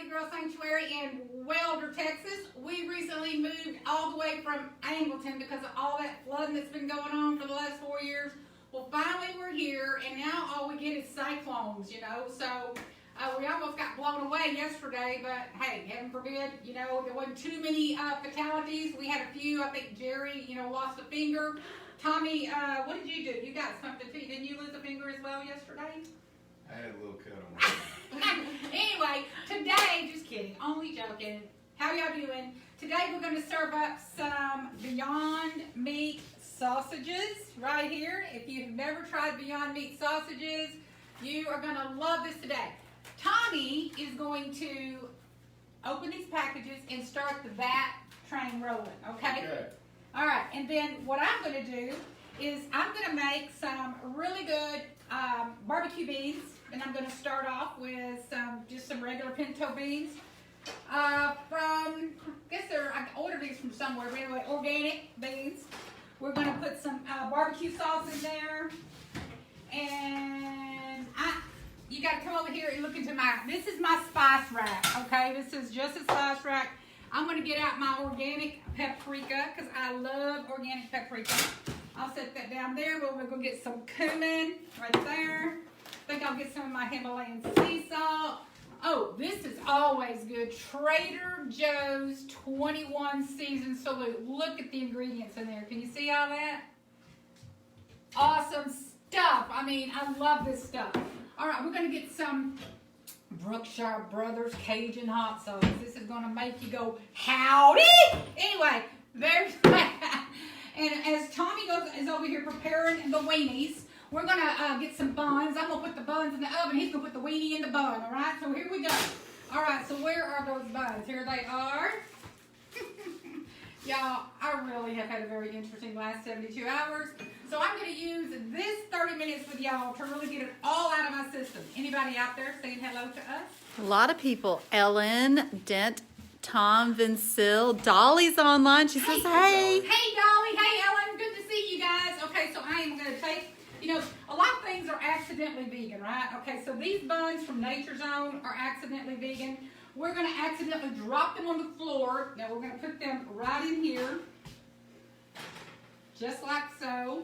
Rowdy Girl Sanctuary in Welder, Texas. We recently moved all the way from Angleton because of all that flooding that's been going on for the last 4 years. Well, finally we're here, and now all we get is cyclones, you know. So we almost got blown away yesterday, but hey, heaven forbid, you know, there wasn't too many fatalities. We had a few. I think Jerry, you know, lost a finger. Tommy, what did you do? You got something too. Didn't you lose a finger as well yesterday? I had a little cut on my hand. Anyway, today, just kidding, only joking. How y'all doing? Today we're going to serve up some Beyond Meat sausages right here. If you've never tried Beyond Meat sausages, you are going to love this today. Tommy is going to open these packages and start the VAT train rolling, okay? All right, and then what I'm going to do is I'm going to make some really good barbecue beans, and I'm going to start off with just some regular pinto beans from, I ordered these from somewhere, but anyway, organic beans. We're going to put some barbecue sauce in there, and you got to come over here and look into this is my spice rack, okay? This is just a spice rack. I'm going to get out my organic paprika because I love organic paprika. I'll set that down there. We're going to get some cumin right there. I think I'll get some of my Himalayan sea salt. Oh, this is always good. Trader Joe's 21 season salute. Look at the ingredients in there. Can you see all that? Awesome stuff. I mean, I love this stuff. All right, we're going to get some Brookshire Brothers Cajun hot sauce. This is going to make you go, howdy! Anyway, there's that. And as Tommy is over here preparing the weenies, we're going to get some buns. I'm going to put the buns in the oven. He's going to put the weenie in the bun, all right? So here we go. All right, so where are those buns? Here they are. Y'all, I really have had a very interesting last 72 hours. So I'm going to use this 30 minutes with y'all to really get it all out of my system. Anybody out there saying hello to us? A lot of people. Ellen, Dent, Tom, Vincil, Dolly's online. She says, hey. Hey, Dolly. Hey, Ellen. Good to see you guys. Okay, so I am going to take, you know, a lot of things are accidentally vegan, right? Okay, so these buns from Nature Zone are accidentally vegan. We're going to accidentally drop them on the floor. Now we're going to put them right in here. Just like so.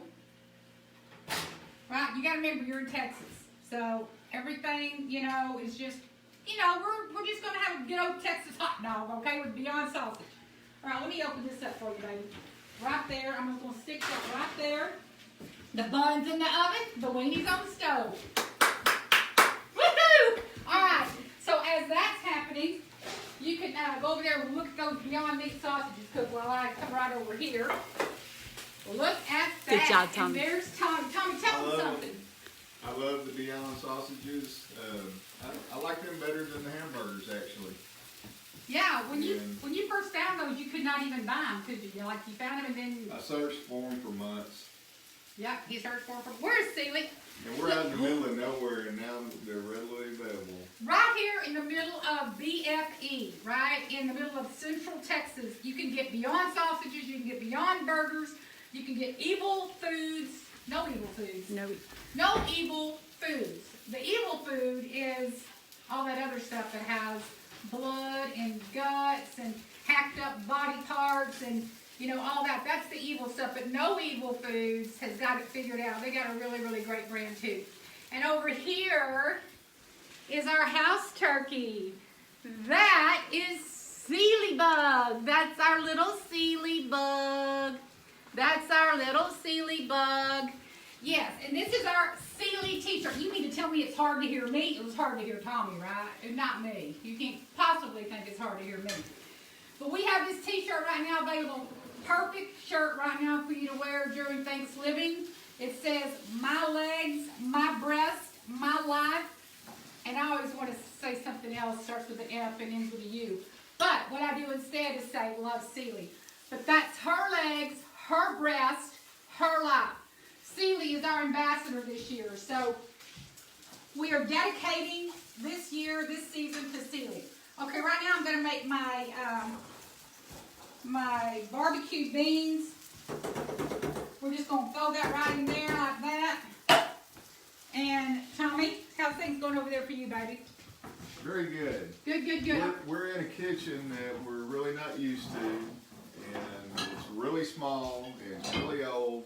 Right, you got to remember you're in Texas. So everything, you know, is just, you know, we're just going to have a good old Texas hot dog, okay, with Beyond sausage. All right, let me open this up for you, baby. Right there, I'm just going to stick that right there. The bun's in the oven, the weenie's on the stove. Woohoo! All right, so as that's happening, you can go over there and look at those Beyond Meat sausages cook while I come right over here. Look at that. Good job, Tommy. And there's Tommy. Tommy, tell them something. I love the Beyond sausages. I like them better than the hamburgers, actually. Yeah, when you first found those, you could not even buy them, could you? Like, you found them and then... I searched for them for months. Yeah, he searched for them. Where's Celie? And we're out in the middle of nowhere, and now they're readily available. Right here in the middle of BFE, right? In the middle of Central Texas. You can get Beyond sausages, you can get Beyond burgers, you can get evil foods. No evil foods. No evil foods. The evil food is all that other stuff that has blood and guts and hacked up body parts and, you know, all that. That's the evil stuff. But No Evil Foods has got it figured out. They got a really, really great brand too. And over here is our house turkey. That is Sealy Bug. That's our little Sealy Bug. That's our little Sealy Bug. Yes, and this is our Sealy t-shirt. You mean to tell me it's hard to hear me? It was hard to hear Tommy, right? And not me. You can't possibly think it's hard to hear me. But we have this t-shirt right now available. Perfect shirt right now for you to wear during Thanksgiving. It says, my legs, my breast, my life. And I always want to say something else. Starts with an F and ends with a U. But what I do instead is say, love Sealy. But that's her legs, her breast, her life. Sealy is our ambassador this year. So we are dedicating this year, this season to Sealy. Okay, right now I'm going to make my my barbecue beans. We're just going to throw that right in there like that. And Tommy, how's things going over there for you, baby? Very good. Good, good, good. We're in a kitchen that we're really not used to, and it's really small, and it's really old,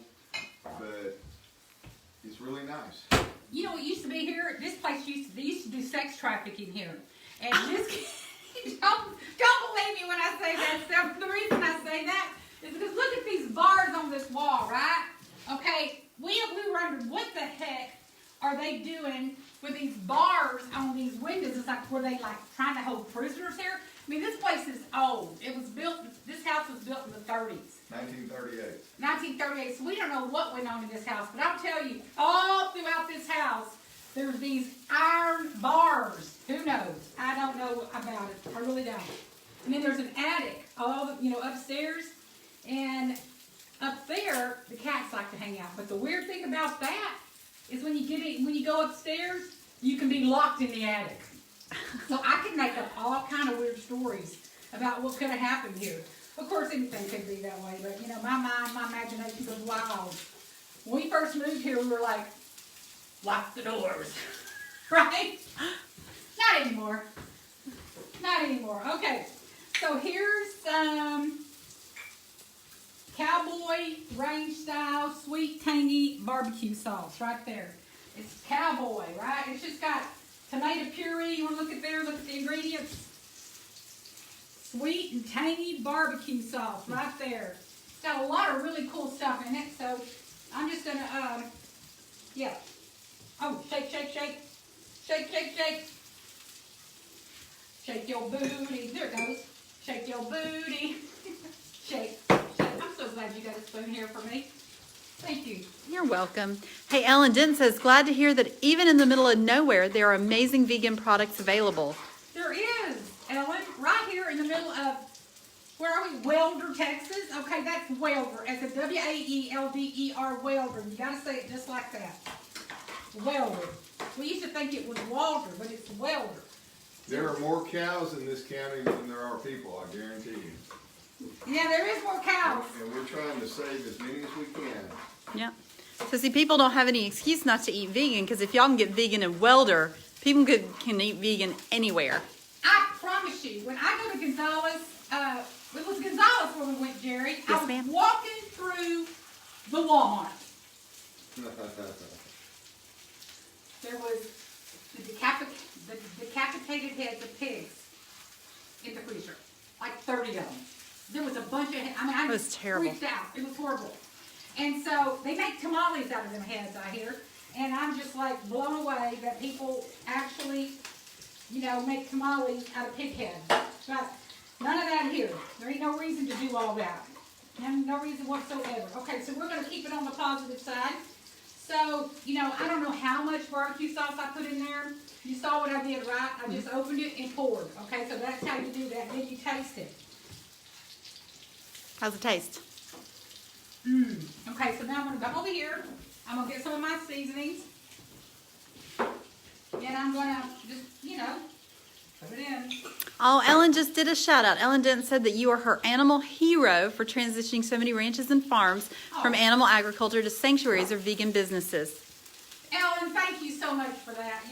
but it's really nice. You know what used to be here? This place they used to do sex trafficking here. And this, don't believe me when I say that stuff. The reason I say that is because look at these bars on this wall, right? Okay, we wondered what the heck are they doing with these bars on these windows? It's like, were they like trying to hold prisoners here? I mean, this place is old. It was built, this house was built in the 30s. 1938. 1938, so we don't know what went on in this house, but I'll tell you, all throughout this house, there's these iron bars. Who knows? I don't know about it. I really don't. And then there's an attic, upstairs, and up there, the cats like to hang out. But the weird thing about that is when you go upstairs, you can be locked in the attic. So I can make up all kind of weird stories about what could have happened here. Of course, anything could be that way, but my imagination goes wild. When we first moved here, we were like, lock the doors, right? Not anymore. Not anymore. Okay, so here's some Cowboy range style sweet tangy barbecue sauce right there. It's Cowboy, right? It's just got tomato puree. You want to look at there? Look at the ingredients. Sweet and tangy barbecue sauce right there. It's got a lot of really cool stuff in it. So I'm just gonna Oh, shake, shake, shake. Shake, shake, shake. Shake your booty. There it goes. Shake your booty. Shake, shake. I'm so glad you got a spoon here for me. Thank you. You're welcome. Hey, Ellen Dent says, glad to hear that even in the middle of nowhere, there are amazing vegan products available. There is, Ellen, right here in the middle of, where are we? Welder, Texas. Okay, that's Welder. It's a W-A-E-L-D-E-R, Welder. You got to say it just like that. Welder. We used to think it was Walter, but it's Welder. There are more cows in this county than there are people, I guarantee you. Yeah, there is more cows. And we're trying to save as many as we can. Yeah. So see, people don't have any excuse not to eat vegan, because if y'all can get vegan in Welder, people can eat vegan anywhere. I promise you, when I go to Gonzales, it was Gonzales when we went, Jerry. Yes, I was ma'am. walking through the Walmart. There was the decapitated heads of pigs in the freezer, like 30 of them. There was a bunch of, I It was just terrible. freaked out. It was horrible. And so they make tamales out of them heads, I hear. And I'm just like blown away that people actually, make tamales out of pig heads. But none of that here. There ain't no reason to do all that. No reason whatsoever. Okay, so we're going to keep it on the positive side. So, I don't know how much barbecue sauce I put in there. You saw what I did, right? I just opened it and poured. Okay, so that's how you do that. Then you taste it. How's it taste? Okay, so now I'm going to come over here. I'm going to get some of my seasonings. And I'm going to just, put it in. Oh, Ellen just did a shout out. Ellen Dent said that you are her animal hero for transitioning so many ranches and farms from animal agriculture to sanctuaries or vegan businesses. Ellen, thank you so much for that.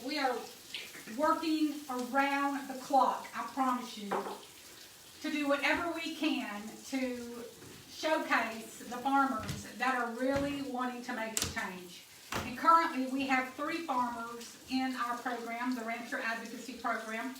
We are working around the clock, I promise you, to do whatever we can to showcase the farmers that are really wanting to make the change. And currently we have 3 farmers in our program, the Rancher Advocacy Program.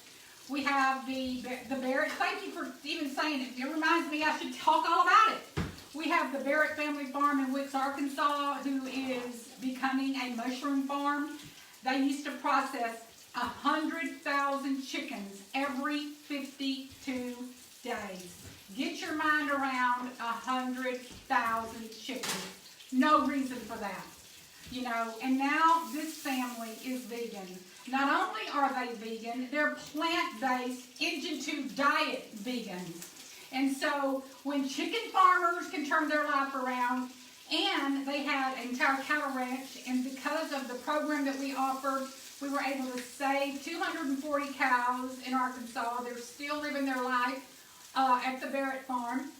We have the Barrett, thank you for even saying it. It reminds me I should talk all about it. We have the Barrett Family Farm in Wicks, Arkansas, who is becoming a mushroom farm. They used to process 100,000 chickens every 52 days. Get your mind around 100,000 chickens. No reason for that. And now this family is vegan. Not only are they vegan, they're plant-based, engine to diet vegans. And so when chicken farmers can turn their life around, and they had an entire cattle ranch, and because of the program that we offered, we were able to save 240 cows in Arkansas. They're still living their life at the Barrett farm.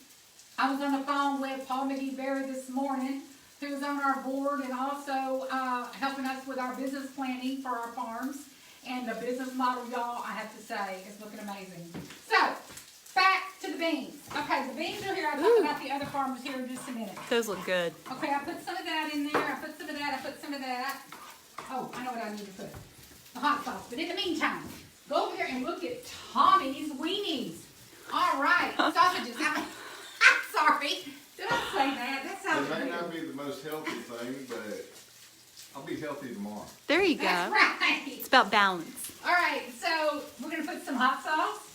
I was on the phone with Paul McGee Berry this morning, who's on our board and also helping us with our business planning for our farms. And the business model, y'all, I have to say, is looking amazing. So, back to the beans. Okay, the beans are here. I'll talk about the other farmers here in just a minute. Those look good. Okay, I put some of that in there. I put some of that. I put some of that. Oh, I know what I need to put. The hot sauce. But in the meantime, go over there and look at Tommy's weenies. All right, sausages. I'm sorry. Did I say that? That sounds It may weird. not be the most healthy thing, but I'll be healthy tomorrow. There you go. That's right. It's about balance. All right, so we're going to put some hot sauce.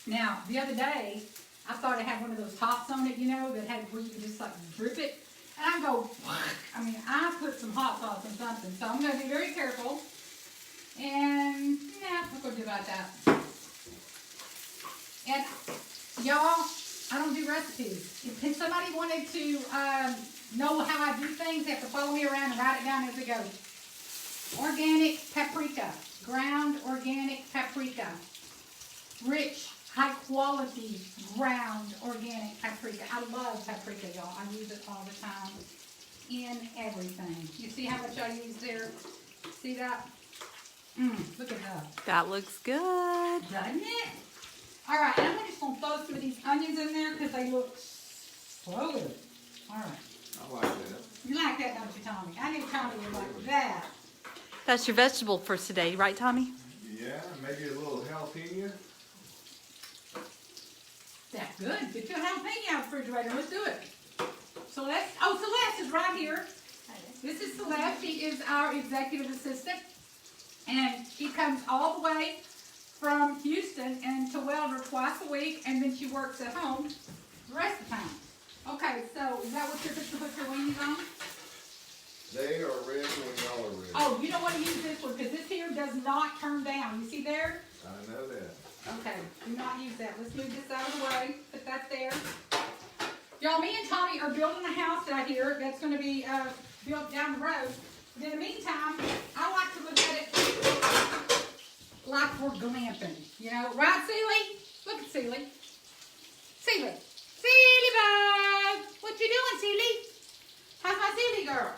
Now, the other day, I thought it had one of those tops on it, you know, that had where you could just like drip it. And I go, I put some hot sauce on something, so I'm going to be very careful. And, yeah, we're going to do about that. And, y'all, I don't do recipes. If somebody wanted to know how I do things, they have to follow me around and write it down as it goes. Organic paprika, ground organic paprika, rich, high quality ground organic paprika. I love paprika, y'all. I use it all the time in everything. You see how much I use there? See that? Look at that. That looks good. Doesn't it? All right, and I'm just going to throw some of these onions in there because they look so good. All right. I like that. You like that, don't you, Tommy? I knew Tommy would like that. That's your vegetable for today, right, Tommy? Yeah, maybe a little jalapeno. That's good. Get your jalapeno out of the refrigerator. Let's do it. Celeste is right here. This is Celeste. She is our executive assistant. And she comes all the way from Houston and to Welder twice a week, and then she works at home the rest of the time. Okay, so is that what you're going to put your weenies on? They are red when y'all are red. Oh, you don't want to use this one because this here does not turn down. You see there? I know that. Okay, do not use that. Let's move this out of the way. Put that there. Y'all, me and Tommy are building a house out here that's going to be built down the road. But in the meantime, I like to look at it like we're glamping. You know, right, Celie? Look at Celie. Celie. Celie, bud. What you doing, Celie? How's my Celie girl?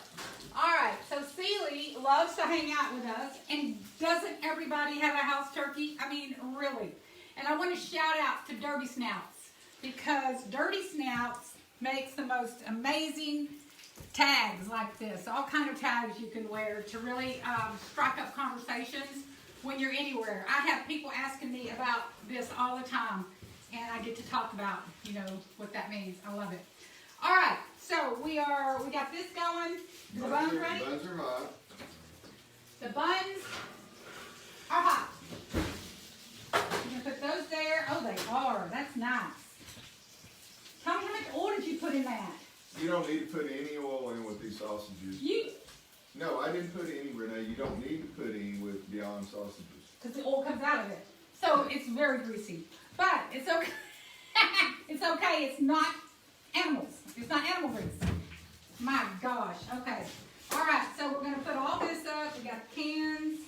All right, so Celie loves to hang out with us, and doesn't everybody have a house turkey? I mean, really. And I want to shout out to Dirty Snouts, because Dirty Snouts makes the most amazing tags like this. All kind of tags you can wear to really strike up conversations when you're anywhere. I have people asking me about this all the time, and I get to talk about, you know, what that means. I love it. All right, so we got this going. The buns ready? Buns are hot. The buns are hot. You're gonna put those there. Oh, they are. That's nice. Tell me how much oil did you put in that? You don't need to put any oil in with these sausages. No, I didn't put any, Renee. You don't need to put any with Beyond sausages. Because the oil comes out of it. So it's very greasy. But it's okay. It's okay. It's not animals. It's not animal grease. My gosh. Okay. All right. So we're going to put all this up. We got the cans.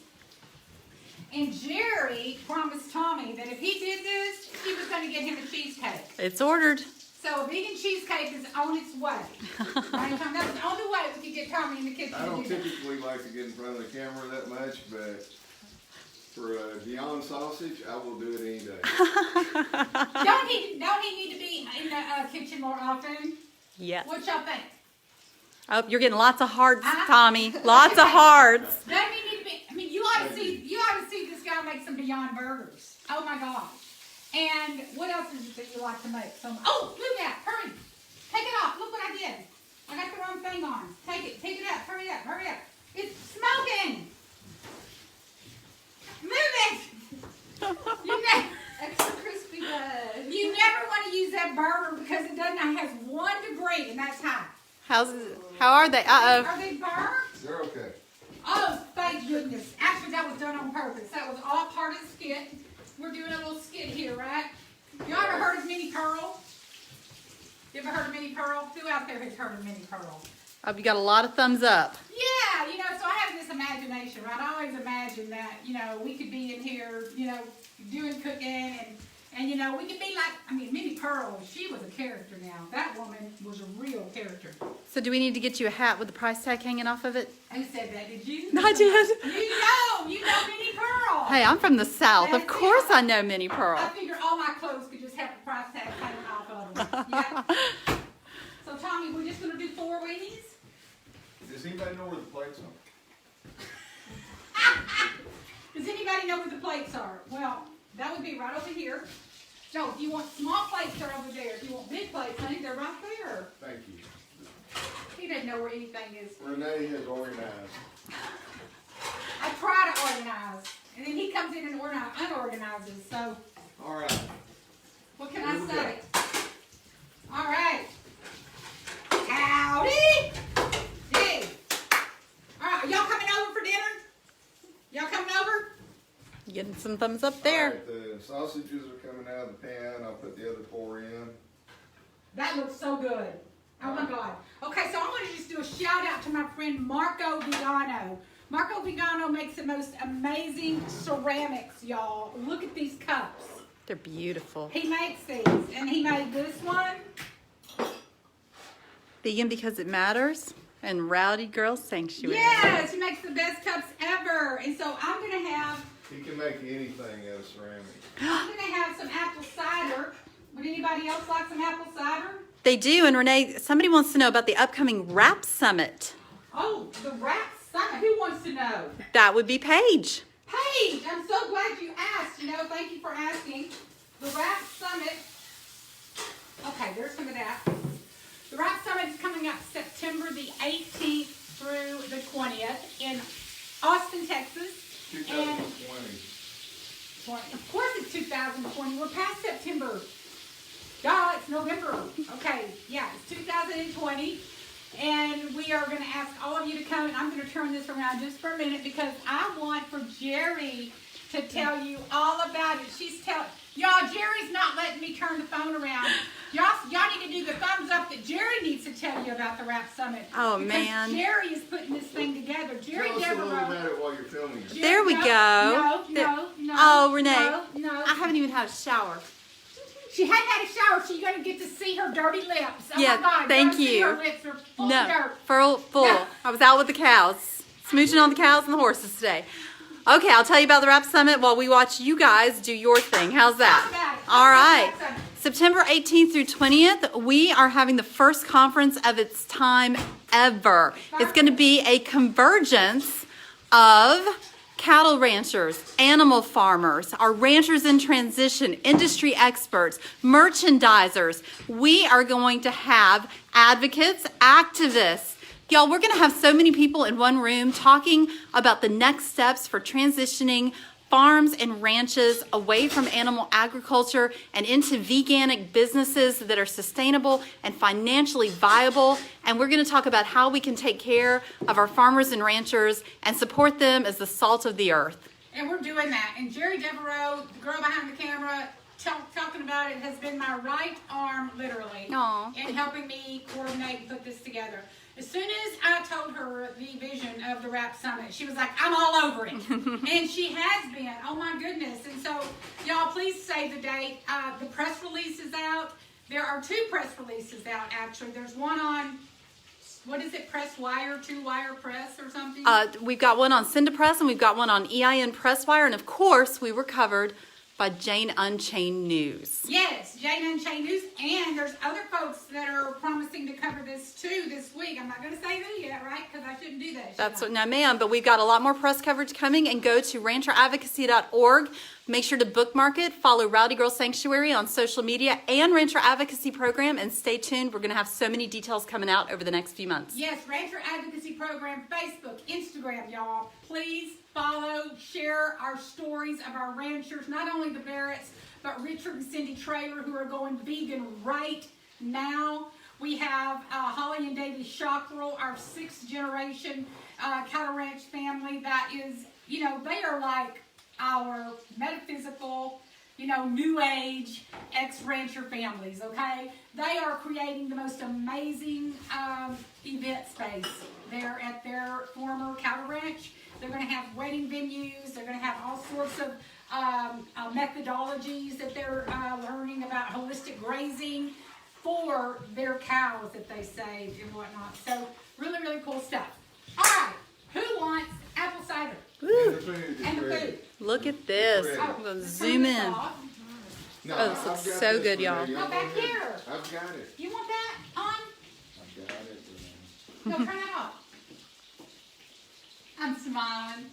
And Jerry promised Tommy that if he did this, he was going to get him a cheesecake. It's ordered. So a vegan cheesecake is on its way. Right, Tom? That's the only way we could get Tommy in the kitchen I to don't do that. typically like to get in front of the camera that much, but for a Beyond sausage, I will do it any day. Don't he need to be in the kitchen more often? Yes. What y'all think? Oh, you're getting lots of hearts, Tommy. Lots of hearts. Doesn't he need to be? I mean, you ought to see this guy make some Beyond burgers. Oh my gosh! And what else is it that you like to make? Oh, look at that! Hurry! Take it off. Look what I did. I got the wrong thing on. Take it up. Hurry up! Hurry up! It's smoking. Move it! Extra crispy bread. You never want to use that burger because it has 1 degree and that's high. How are they? Uh-oh. Are they burnt? They're okay. Oh, thank goodness. Actually, that was done on purpose. That was all part of the skit. We're doing a little skit here, right? You ever heard of Minnie Pearl? You ever heard of Minnie Pearl? Who out there has heard of Minnie Pearl? Oh, you got a lot of thumbs up. Yeah, so I have this imagination, right? I always imagine that, we could be in here, doing cooking And you know, we could be like, I mean, Minnie Pearl, she was a character now. That woman was a real character. So do we need to get you a hat with the price tag hanging off of it? Who said that? Did you? I did. You know Minnie Pearl. Hey, I'm from the South. Of That's course it. I know Minnie Pearl. I figure all my clothes could just have the price tag hanging off of them. Yeah. So Tommy, we're just gonna do 4 weenies? Does anybody know where the plates are? Does anybody know where the plates are? Well, that would be right over here. No, if you want small plates, they're over there. If you want big plates, honey, they're right there. Thank you. He doesn't know where anything is. Renee has organized. I try to organize, and then he comes in and unorganizes. So, All right. what can Here I we say? All right. Howdy. Hey. All right, are y'all coming over for dinner? Y'all coming over? Getting some thumbs up All there. right, the sausages are coming out of the pan. I'll put the other 4 in. That looks so good. Oh my God. Okay, so I'm going to just do a shout out to my friend Marco Vigano. Marco Vigano makes the most amazing ceramics, y'all. Look at these cups. They're beautiful. He makes these, and he made this one. Vegan because it matters. And Rowdy Girl Sanctuary. Yes, he makes the best cups ever. And so I'm going to have, He can make anything out of ceramic. I'm going to have some apple cider. Would anybody else like some apple cider? They do. And Renee, somebody wants to know about the upcoming Rap Summit. Oh, the Rap Summit. Who wants to know? That would be Paige. Paige, I'm so glad you asked. You know, thank you for asking. The Rap Summit. Okay, there's some of that. The Rap Summit is coming up September the 18th through the 20th in Austin, Texas. 2020. Of course it's 2020. We're past September. Duh, it's November. Okay, yeah, it's 2020. And we are going to ask all of you to come. And I'm going to turn this around just for a minute because I want for Jerry to tell you all about it. She's telling, y'all, Jerry's not letting me turn the phone around. Y'all need to do the thumbs up that Jerry needs to tell you about the Rap Summit. Oh, because man. Jerry is putting this thing together. Jerry Tell us a little Devereaux. about it while you're filming it. There we go. No. Oh, Renee. No. I haven't even had a shower. She hadn't had a shower, so you're going to get to see her dirty lips. Oh Yeah, my God. thank You're gonna see you. Her lips are full of No, dirt. full. No. I was out with the cows, smooching on the cows and the horses today. Okay, I'll tell you about the Rap Summit while we watch you guys do your thing. How's Talk that? about it. All right. Talk about it. September 18th through 20th, we are having the first conference of its time ever. It's going to be a convergence of cattle ranchers, animal farmers, our ranchers in transition, industry experts, merchandisers. We are going to have advocates, activists. Y'all, we're going to have so many people in one room talking about the next steps for transitioning farms and ranches away from animal agriculture and into veganic businesses that are sustainable and financially viable. And we're going to talk about how we can take care of our farmers and ranchers and support them as the salt of the earth. And we're doing that. And Jerry Devereaux, the girl behind the camera, talking about it, has been my right arm, literally, Aw. in helping me coordinate and put this together. As soon as I told her the vision of the Rap Summit, she was like, I'm all over it. And she has been. Oh, my goodness. And so, y'all, please save the date. The press release is out. There are 2 press releases out, actually. There's one on, what is it, Press Wire, 2-Wire Press or something? We've got one on Cinda Press and we've got one on EIN Presswire. And of course, we were covered by Jane Unchained News. Yes, Jane Unchained News, and there's other folks that are promising to cover this too this week. I'm not going to say who yet, right? Because I shouldn't do that. That's what, no ma'am, but we've got a lot more press coverage coming, and go to rancheradvocacy.org. Make sure to bookmark it, follow Rowdy Girl Sanctuary on social media and Rancher Advocacy Program, and stay tuned. We're going to have so many details coming out over the next few months. Yes, Rancher Advocacy Program, Facebook, Instagram, y'all. Please follow, share our stories of our ranchers, not only the Barretts, but Richard and Cindy Traylor, who are going vegan right now. We have Holly and David Shockrell, our 6th generation cattle ranch family that is, you know, they are like our metaphysical, you know, new age ex-rancher families, okay? They are creating the most amazing event space there at their former cattle ranch. They're going to have wedding venues. They're going to have all sorts of methodologies that they're learning about holistic grazing for their cows that they saved and whatnot. So really, really cool stuff. All right, who wants apple cider? And the food is And the ready. food. Look at this. Ready. I'm gonna The zoom food is in. off. No, Oh, this I've looks got so this, good, Renee. y'all. Y'all Go back go ahead. here. I've got it. You want that on? I've got it, Renee. No, turn it off. I'm smiling.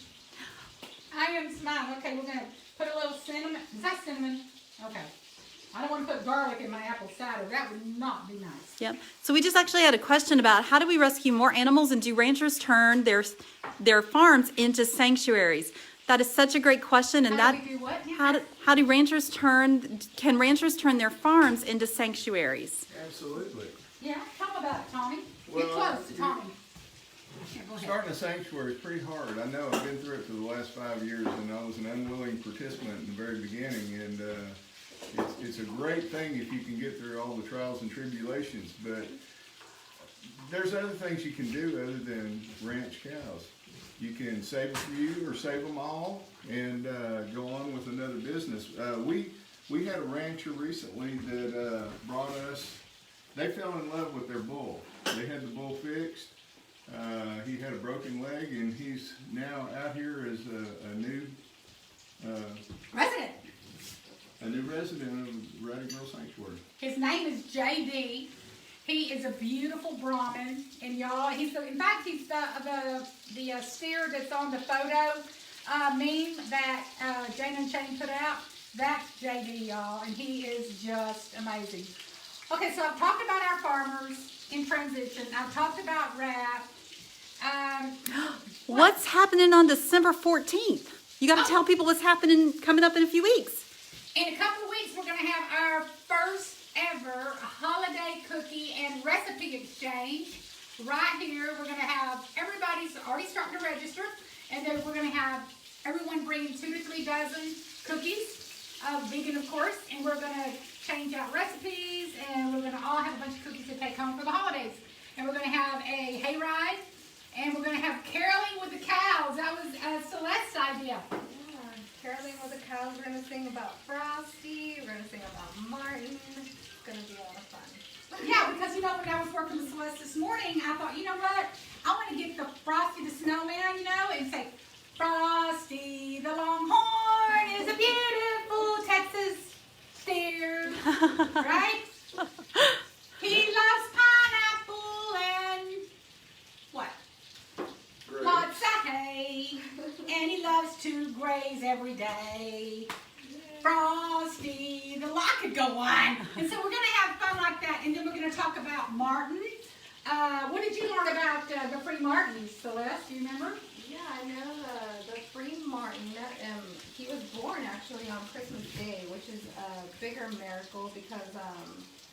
I am smiling. Okay, we're gonna put a little cinnamon. Is that cinnamon? Okay. I don't want to put garlic in my apple cider. That would not be nice. Yep. So we just actually had a question about how do we rescue more animals and do ranchers turn their farms into sanctuaries? That is such a great question, and How that do we do what? how do ranchers can ranchers turn their farms into sanctuaries? Absolutely. Yeah, tell them about it, Tommy. Get Well, close to Tommy. Yeah, go ahead. Starting a sanctuary is pretty hard. I know, I've been through it for the last 5 years, and I was an unwilling participant in the very beginning, and it's a great thing if you can get through all the trials and tribulations, but there's other things you can do other than ranch cows. You can save a few or save them all and go on with another business. We had a rancher recently that brought us, they fell in love with their bull. They had the bull fixed. He had a broken leg, and he's now out here as a new Resident. resident of Rowdy Girl Sanctuary. His name is JD. He is a beautiful Brahmin, and y'all, he's in fact he's the steer that's on the photo meme that Jane and Shane put out. That's JD, y'all, and he is just amazing. Okay, so I've talked about our farmers in transition. I've talked about RAP. What's happening on December 14th? You got to tell people what's happening coming up in a few weeks. In a couple of weeks, we're going to have our first ever holiday cookie and recipe exchange right here. We're going to have, everybody's already starting to register, and then we're going to have everyone bringing 2 to 3 dozen cookies, vegan of course, and we're going to change out recipes, and we're going to all have a bunch of cookies to take home for the holidays. And we're going to have a hayride, and we're going to have caroling with the cows. That was Celeste's idea. Caroling with the cows. We're going to sing about Frosty. We're going to sing about Martin. It's going to be a lot of fun. Yeah, because you know, when I was working with Celeste this morning, I thought, you know what? I want to get the Frosty the Snowman, you know, and say, Frosty the Longhorn is a beautiful Texas steer, right? He loves pineapple and what? Great. Lots of hay, and he loves to graze every day. Frosty, I could go on. And so we're going to have fun like that, and then we're going to talk about Martin. What did you learn about the free Martins, Celeste? Do you remember? Yeah, I know the free Martin. He was born actually on Christmas Day, which is a bigger miracle because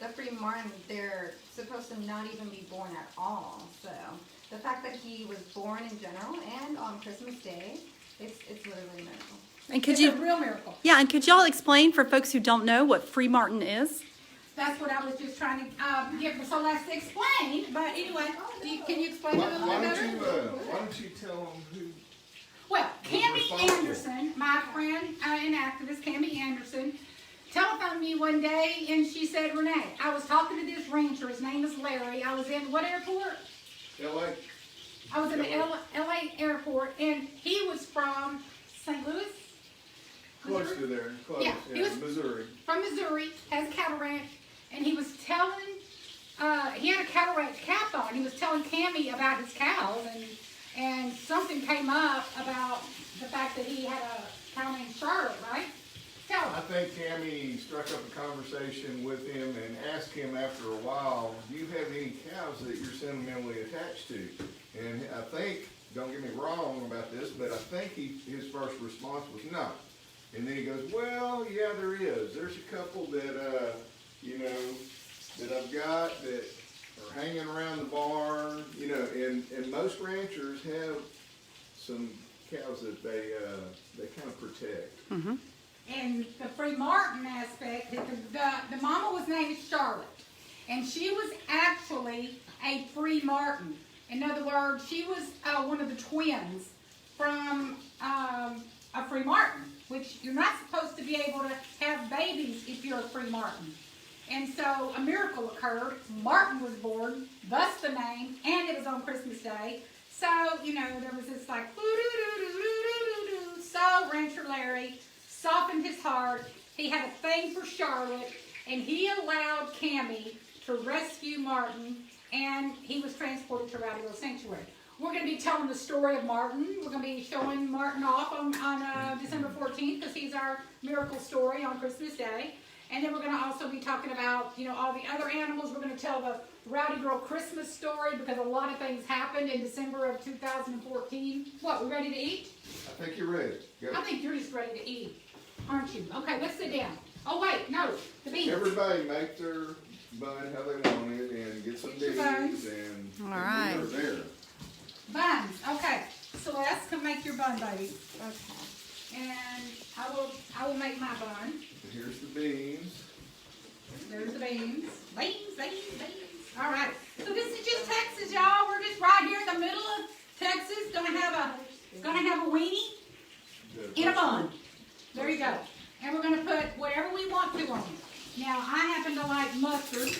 the free Martin, they're supposed to not even be born at all. So the fact that he was born in general and on Christmas Day, it's literally a miracle. And could It's you, a real miracle. yeah, and could y'all explain for folks who don't know what free Martin is? That's what I was just trying to get Celeste to explain. But anyway, can you explain it a little Why better? don't you tell them who? Well, Cammie responsible? Anderson, my friend and activist, Cammie Anderson, telephoned me one day and she said, Renee, I was talking to this rancher. His name is Larry. I was in what airport? L.A. I was in the LA airport, and he was from St. Louis? Close Missouri? to there, close, Yeah, he was- Missouri. From Missouri, has a cattle ranch, and he was telling, he had a cattle ranch cap on. He was telling Cammie about his cows, and something came up about the fact that he had a cow named Charlotte, right? Tell I him. think Cammie struck up a conversation with him and asked him after a while, do you have any cows that you're sentimentally attached to? And I think, don't get me wrong about this, but I think his first response was no. And then he goes, well, yeah, there is. There's a couple that, that I've got that are hanging around the barn, and most ranchers have some cows that they kind of protect. Mm-hmm. And the free Martin aspect, the mama was named Charlotte, and she was actually a free Martin. In other words, she was one of the twins from a free Martin, which you're not supposed to be able to have babies if you're a free Martin. And so a miracle occurred. Martin was born, thus the name, and it was on Christmas Day. So, you know, there was this like, so Rancher Larry softened his heart. He had a thing for Charlotte, and he allowed Cammie to rescue Martin, and he was transported to Rowdy Girl Sanctuary. We're going to be telling the story of Martin. We're going to be showing Martin off on December 14th because he's our miracle story on Christmas Day. And then we're going to also be talking about, you know, all the other animals. We're going to tell the Rowdy Girl Christmas story because a lot of things happened in December of 2014. What, we ready to eat? I think you're ready. Go. I think you're just ready to eat, aren't you? Okay, let's sit down. Oh, wait, no, the beans. Everybody make their bun how they want it and get some Get your buns. beans and All right. we're there. Buns, okay. Celeste can make your bun, baby. Okay. And I will make my bun. Here's the beans. There's the beans. Beans. All right. So this is just Texas, y'all. We're just right here in the middle of Texas. Gonna have a weenie in a bun. There you go. And we're gonna put whatever we want to on it. Now I happen to like mustard,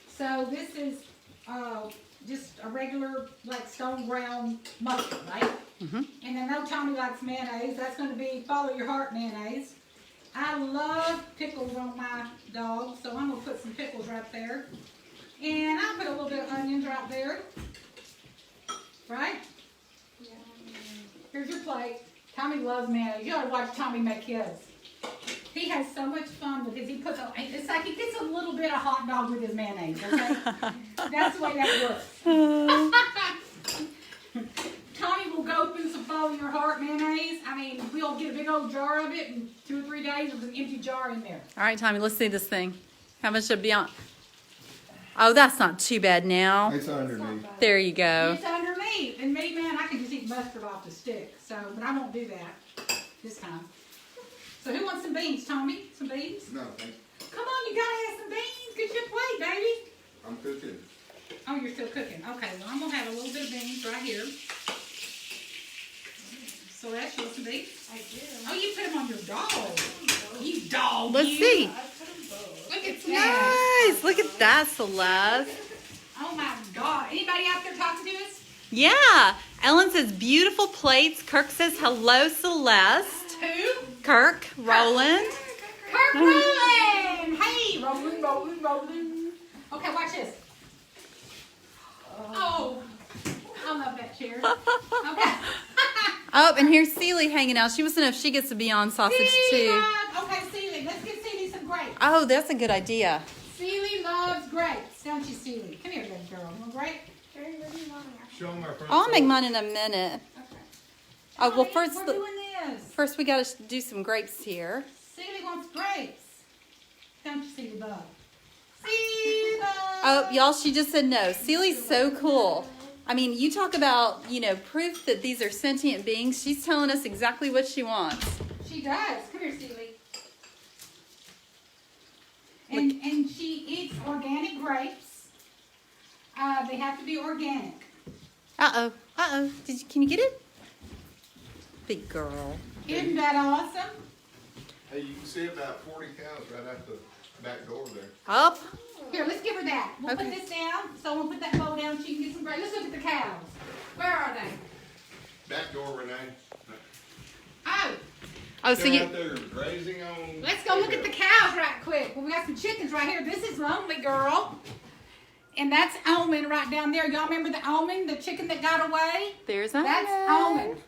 so this is just a regular like stone ground mustard, right? Mm-hmm. And then no Tommy likes mayonnaise. That's gonna be follow your heart mayonnaise. I love pickles on my dog, so I'm gonna put some pickles right there. And I'll put a little bit of onions right there. Right? Yeah. Here's your plate. Tommy loves mayonnaise. You ought to watch Tommy make his. He has so much fun with his. He puts it's like he gets a little bit of hot dog with his mayonnaise, okay? That's the way that works. Tommy will go through some follow your heart mayonnaise. I mean, we'll get a big old jar of it in 2 or 3 days. There's an empty jar in there. All right, Tommy, let's see this thing. How much should be on? Oh, that's not too bad now. It's underneath. There you go. It's underneath. And me, man, I can just eat mustard off the stick. So, but I won't do that this time. So who wants some beans, Tommy? Some beans? No, thanks. Come on, you gotta have some beans. Get your plate, baby. I'm cooking. Oh, you're still cooking. Okay, well, I'm gonna have a little bit of beans right here. So that's you want some beans? I do. Oh, you put them on your dog. You dog. Let's you. see. I put them both. Look at that. Nice. Look at that, Celeste. Oh my God. Anybody out there talking to us? Yeah. Ellen says beautiful plates. Kirk says hello, Celeste. Who? Kirk, Roland. Kirk Roland. Hey, Roland. Okay, watch this. Oh, I love that chair. Okay. Oh, and here's Celie hanging out. She wants to know if she gets to be on sausage too. Okay, Celie, let's get Celie some grapes. Oh, that's a good idea. Celie loves grapes, don't you, Celie? Come here, little girl. You want a grape? Very good morning. Show them our front I'll make door. mine in a minute. Okay. Oh, well, Tommy, first, we're doing this. first we got to do some grapes here. Celie wants grapes. Don't you, Celie bug? Celie bug. Oh, y'all, she just said no. Celie's so cool. I mean, you talk about, you know, proof that these are sentient beings. She's telling us exactly what she wants. She does. Come here, Celie. And she eats organic grapes. They have to be organic. Uh-oh. Uh-oh. Can you get it? Big girl. Isn't that awesome? Hey, you can see about 40 cows right out the back door there. Up. Here, let's give her that. We'll Okay. put this down. So we'll put that bowl down. She can get some grapes. Let's look at the cows. Where are they? Back door, Renee. Oh, Oh, so They're you... out there grazing on. let's go look at the cows right quick. Well, we got some chickens right here. This is Lonely Girl. And that's Omen right down there. Y'all remember the Omen, the chicken that got away? There's That's Omen.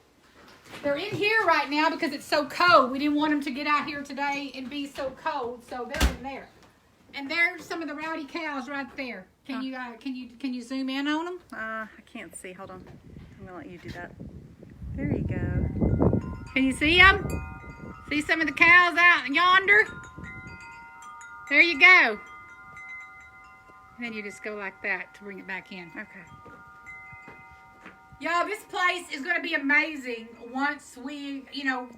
They're in here right now because it's so cold. We didn't want them to get out here today and be so cold, so they're in there. And there's some of the rowdy cows right there. Can you zoom in on them? I can't see. Hold on. I'm going to let you do that. There you go. Can you see them? See some of the cows out yonder? There you go. Then you just go like that to bring it back in. Okay. Y'all, this place is going to be amazing once we,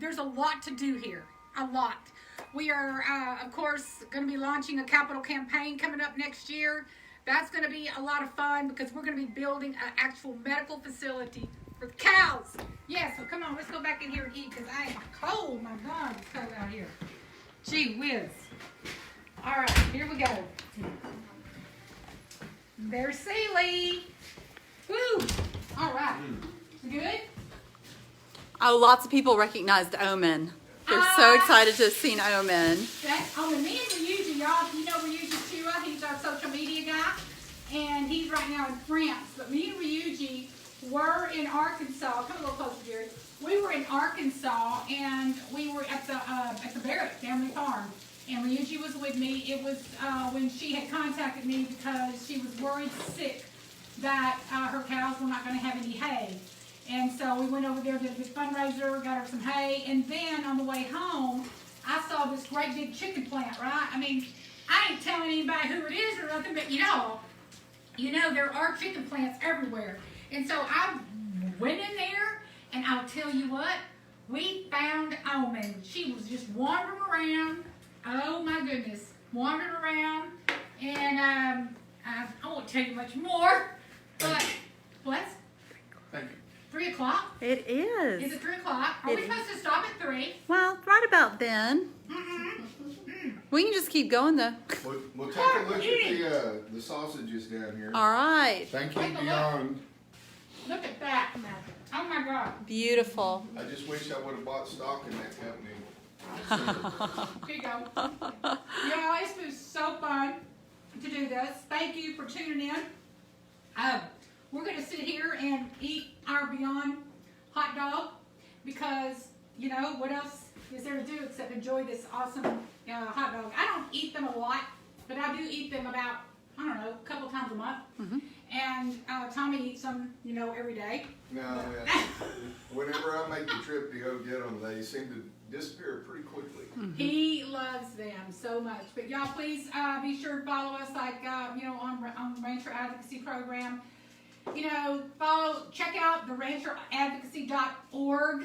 there's a lot to do here. A lot. We are, of course, going to be launching a capital campaign coming up next year. That's going to be a lot of fun because we're going to be building an actual medical facility for cows Yeah, so come on, let's go back in here and eat because I am cold. My God, it's cold out here. Gee whiz. All right, here we go. There's Sealy. Woo! All right. Good? Oh, lots of people recognized Omen. They're so excited to have seen Omen. That's me and Ryuji, y'all. You know Ryuji Chua, he's our social media guy. And he's right now in France. But me and Ryuji were in Arkansas. Come a little closer, Jerry. We were in Arkansas, and we were at the Barrett family farm. And Ryuji was with me. It was when she had contacted me because she was worried sick that her cows were not going to have any hay. And so we went over there, did a big fundraiser, got her some hay, and then on the way home, I saw this great big chicken plant, right? I mean, I ain't telling anybody who it is or nothing, but you know, there are chicken plants everywhere. And so I went in there, and I'll tell you what, we found Omen. She was just wandering around. Oh my goodness, wandering around, and I won't tell you much more, but what? Thank you. 3 o'clock? It is. Is it 3 o'clock? Are we supposed to stop at 3? Well, right about then. We can just keep going though. We'll take a look at the sausages down here. All right. Thank you, Take a look. Beyond. Look at that. Oh my God. Beautiful. I just wish I would have bought stock in that company. Here you go. Yeah, this was so fun to do this. Thank you for tuning in. We're going to sit here and eat our Beyond hot dog because, you know, what else is there to do except enjoy this awesome hot dog. I don't eat them a lot, but I do eat them about, I don't know, a couple times a month. And Tommy eats them, you know, every day. No, yeah. Whenever I make the trip to go get them, they seem to disappear pretty quickly. He loves them so much. But y'all, please be sure to follow us, like you know, on the Rancher Advocacy Program. You know, check out the rancheradvocacy.org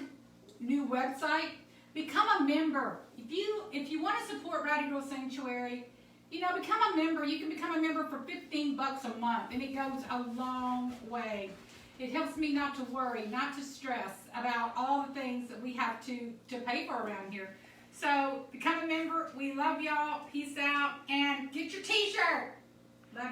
new website. Become a member. If you want to support Rowdy Girl Sanctuary, you know, become a member. You can become a member for $15 a month, and it goes a long way. It helps me not to worry, not to stress about all the things that we have to pay for around here. So become a member. We love y'all. Peace out, and get your t-shirt. Love you.